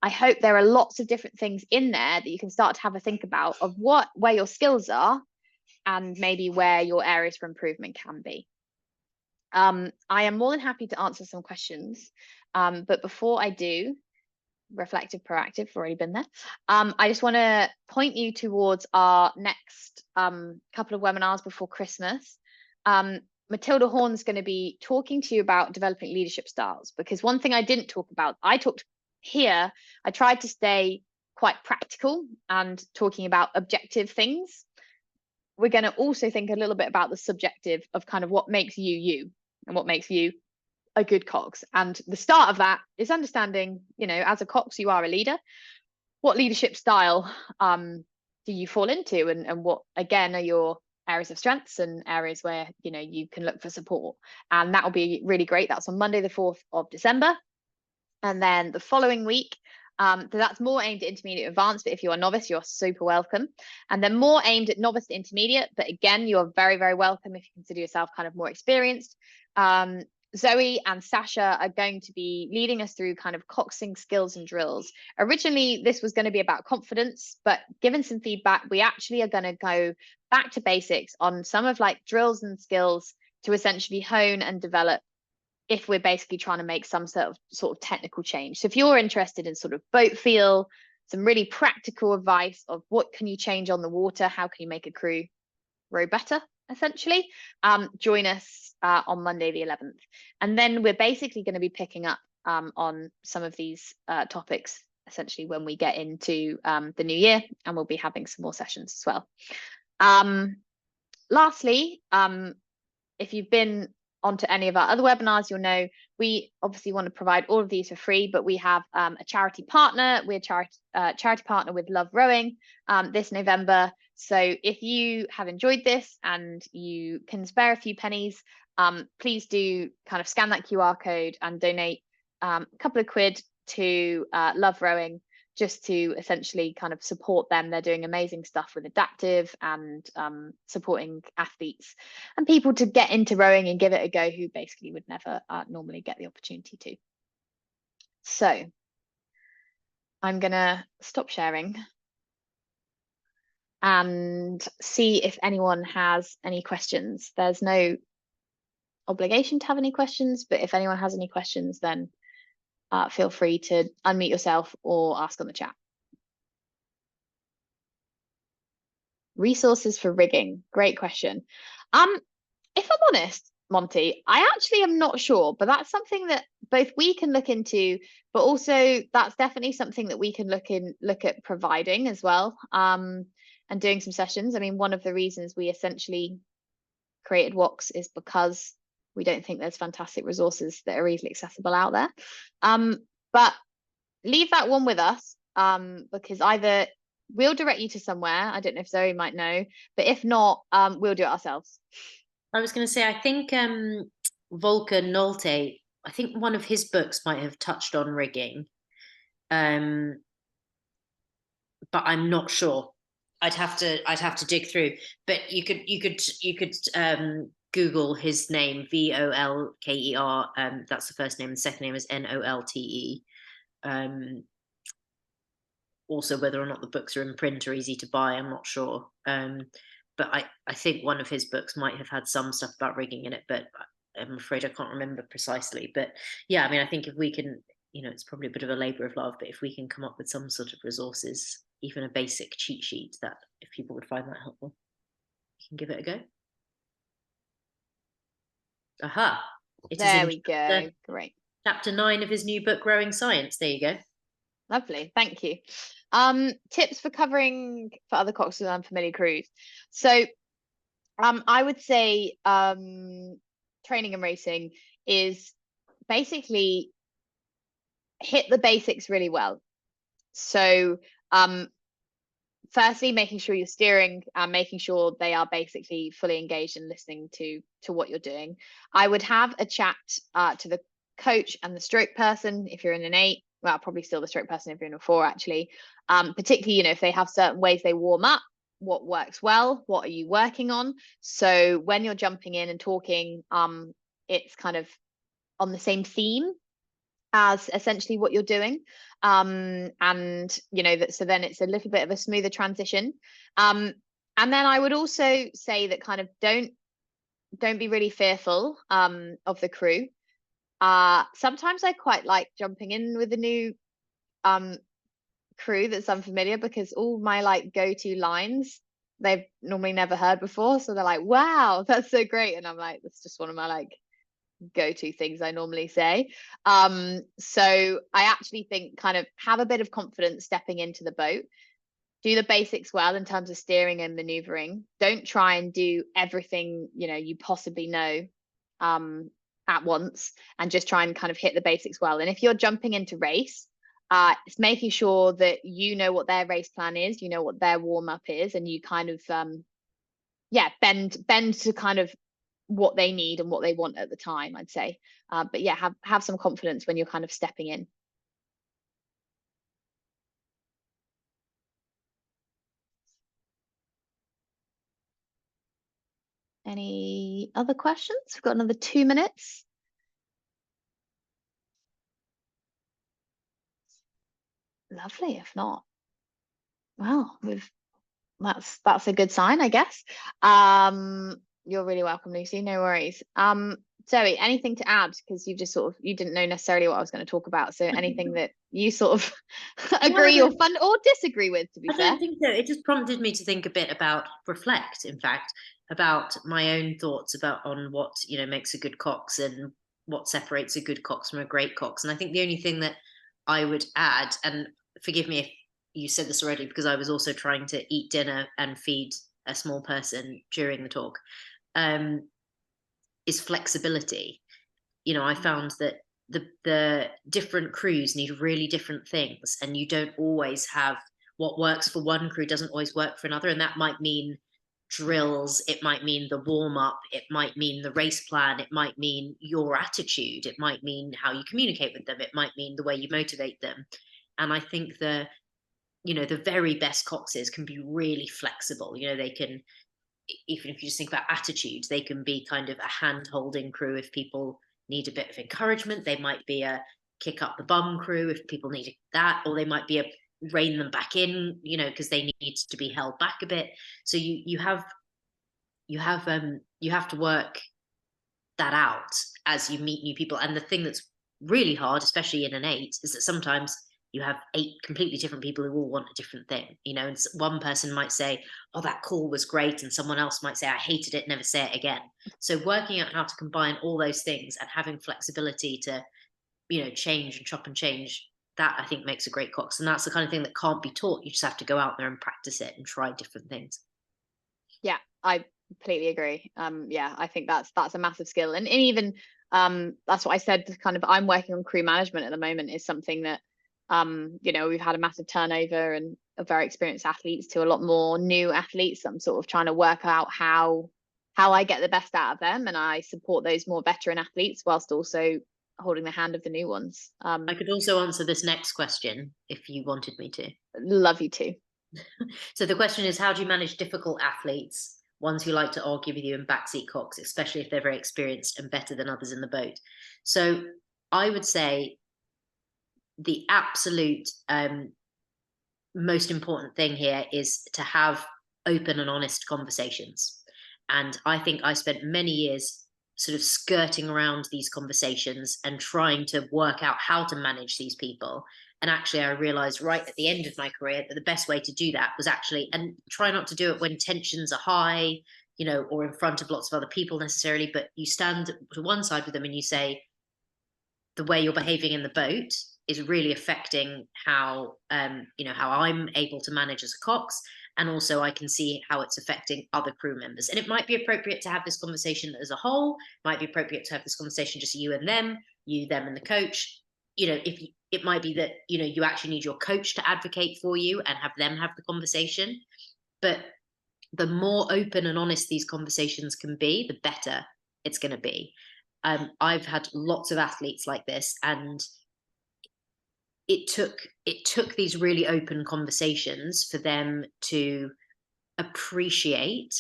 I hope there are lots of different things in there that you can start to have a think about of where your skills are and maybe where your areas for improvement can be. I am more than happy to answer some questions, but before I do, reflective, proactive, already been there. I just want to point you towards our next couple of webinars before Christmas. Matilda Horn's going to be talking to you about developing leadership styles, because one thing I didn't talk about, I tried to stay quite practical and talking about objective things. We're going to also think a little bit about the subjective of kind of what makes you you and what makes you a good cox. And the start of that is understanding, you know, as a cox, you are a leader. What leadership style do you fall into, and what, again, are your areas of strengths and areas where, you know, you can look for support? And that will be really great. That's on Monday, the 4th of December. And then the following week, so that's more aimed at intermediate advanced, but if you're a novice, you're super welcome. And then more aimed at novice to intermediate, but again, you're very, very welcome if you consider yourself kind of more experienced. Zoe and Sasha are going to be leading us through kind of coxing skills and drills. Originally, this was going to be about confidence, but given some feedback, we actually are going to go back to basics on some of like drills and skills to essentially hone and develop if we're basically trying to make some sort of technical change. So if you're interested in sort of boat feel, some really practical advice of what can you change on the water, how can you make a crew row better, essentially, join us on Monday the 11th. And then we're basically going to be picking up on some of these topics essentially when we get into the new year, and we'll be having some more sessions as well. Lastly, if you've been onto any of our other webinars, you'll know we obviously want to provide all of these for free, but we have a charity partner. We're a charity partner with Love Rowing this November. So if you have enjoyed this and you can spare a few pennies, please do kind of scan that QR code and donate a couple of quid to Love Rowing, just to essentially kind of support them. They're doing amazing stuff with adaptive and supporting athletes and people to get into rowing and give it a go who basically would never normally get the opportunity to. So I'm gonna stop sharing and see if anyone has any questions. There's no obligation to have any questions, but if anyone has any questions, then feel free to unmute yourself or ask on the chat. Resources for rigging, great question. If I'm honest, Monty, I actually am not sure, but that's something that both we can look into, but also that's definitely something that we can look at providing as well, and doing some sessions. I mean, one of the reasons we essentially created WOX is because we don't think there's fantastic resources that are easily accessible out there. But leave that one with us, because either we'll direct you to somewhere. I don't know if Zoe might know, but if not, we'll do it ourselves. I was going to say, I think Volker Nolte, I think one of his books might have touched on rigging, but I'm not sure. I'd have to dig through. But you could Google his name, Volker. That's the first name. The second name is Nolte. Also, whether or not the books are in print or easy to buy, I'm not sure. But I think one of his books might have had some stuff about rigging in it, but I'm afraid I can't remember precisely. But yeah, I mean, I think if we can, it's probably a bit of a labor of love, but if we can come up with some sort of resources, even a basic cheat sheet, that if people would find that helpful, we can give it a go. Aha. There we go. Great. Chapter 9 of his new book, Growing Science. There you go. Lovely. Thank you. Tips for covering for other coxes and unfamiliar crews. So I would say training and racing is basically hit the basics really well. So firstly, making sure you're steering and making sure they are basically fully engaged and listening to what you're doing. I would have a chat to the coach and the stroke person if you're in an 8. Well, probably still the stroke person if you're in a 4, actually. Particularly, if they have certain ways they warm up, what works well, what are you working on? So when you're jumping in and talking, it's kind of on the same theme as essentially what you're doing. And so then it's a little bit of a smoother transition. And then I would also say that kind of don't be really fearful of the crew. Sometimes I quite like jumping in with a new crew that's unfamiliar, because all my go-to lines they've normally never heard before, so they're like, wow, that's so great, and I'm like, that's just one of my go-to things I normally say. So I actually think kind of have a bit of confidence stepping into the boat, do the basics well in terms of steering and maneuvering. Don't try and do everything you possibly know at once, and just try and kind of hit the basics well. And if you're jumping into race, it's making sure that you know what their race plan is, what their warm-up is, and you kind of bend to kind of what they need and what they want at the time, I'd say. But yeah, have some confidence when you're kind of stepping in. Any other questions? We've got another 2 minutes. Lovely. If not, well, that's a good sign, I guess. You're really welcome, Lucy. No worries. Zoe, anything to add? Because you've just you didn't know necessarily what I was going to talk about. So anything that you sort of agree or fun or disagree with, to be fair? I don't think so. It just prompted me to think a bit reflect, in fact, about my own thoughts on what, makes a good cox and what separates a good cox from a great cox. And I think the only thing that I would add, and forgive me if you said this already, because I was also trying to eat dinner and feed a small person during the talk, is flexibility. I found that the different crews need really different things, and you don't always have what works for one crew doesn't always work for another. And that might mean drills, it might mean the warm-up, it might mean the race plan, it might mean your attitude, it might mean how you communicate with them, it might mean the way you motivate them. And I think the you know, the very best coxes can be really flexible. You know, they can, even if you just think about attitudes, they can be kind of a hand-holding crew if people need a bit of encouragement. They might be a kick up the bum crew if people need that, or they might be a rein them back in, you know, because they need to be held back a bit. So you have to work that out as you meet new people. And the thing that's really hard, especially in an 8, is that sometimes you have 8 completely different people who all want a different thing, you know, and one person might say, oh, that call was great, and someone else might say, I hated it, never say it again. So working out how to combine all those things and having flexibility to, you know, change and chop and change, that I think makes a great cox. And that's the kind of thing that can't be taught. You just have to go out there and practice it and try different things. Yeah, I completely agree. Yeah, I think that's a massive skill. And even that's what I said, kind of, I'm working on crew management at the moment, is something that you know, we've had a massive turnover and of very experienced athletes to a lot more new athletes. I'm sort of trying to work out how I get the best out of them, and I support those more veteran athletes whilst also holding the hand of the new ones. I could also answer this next question if you wanted me to. Love you too. So the question is, how do you manage difficult athletes, ones who like to argue with you in backseat cox, especially if they're very experienced and better than others in the boat? So I would say the absolute most important thing here is to have open and honest conversations. And I think I spent many years sort of skirting around these conversations and trying to work out how to manage these people. And actually, I realized right at the end of my career that the best way to do that was actually, and try not to do it when tensions are high, you know, or in front of lots of other people necessarily, but you stand to one side with them and you say, the way you're behaving in the boat is really affecting how you know, how I'm able to manage as a cox, and also I can see how it's affecting other crew members. And it might be appropriate to have this conversation as a whole. It might be appropriate to have this conversation just you and them, you, them, and the coach. You know, if it might be that, you know, you actually need your coach to advocate for you and have them have the conversation. But the more open and honest these conversations can be, the better it's going to be. I've had lots of athletes like this, and it took these really open conversations for them to appreciate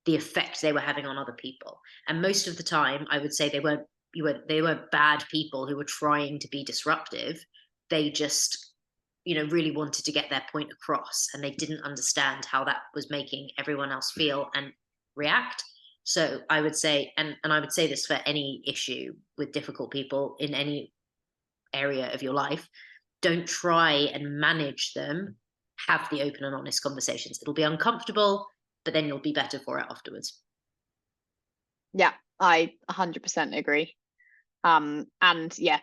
the effect they were having on other people. And most of the time, I would say they weren't bad people who were trying to be disruptive. They just, you know, really wanted to get their point across, and they didn't understand how that was making everyone else feel and react. So I would say, and I would say this for any issue with difficult people in any area of your life, don't try and manage them. Have the open and honest conversations. It'll be uncomfortable, but then you'll be better for it afterwards. Yeah, I 100% agree. And yeah,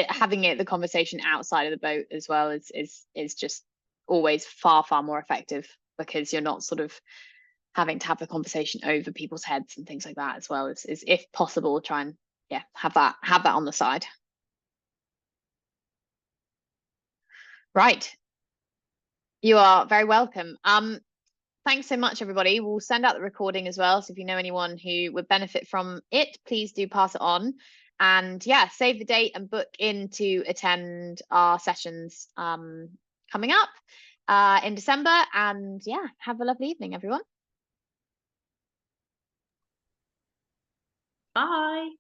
having the conversation outside of the boat as well is just always far more effective, because you're not sort of having to have the conversation over people's heads and things like that as well. Is if possible, try and have that on the side. Right. You are very welcome. Thanks so much, everybody. We'll send out the recording as well. So if you know anyone who would benefit from it, please do pass it on. And yeah, save the date and book in to attend our sessions coming up in December. And yeah, have a lovely evening, everyone. Bye.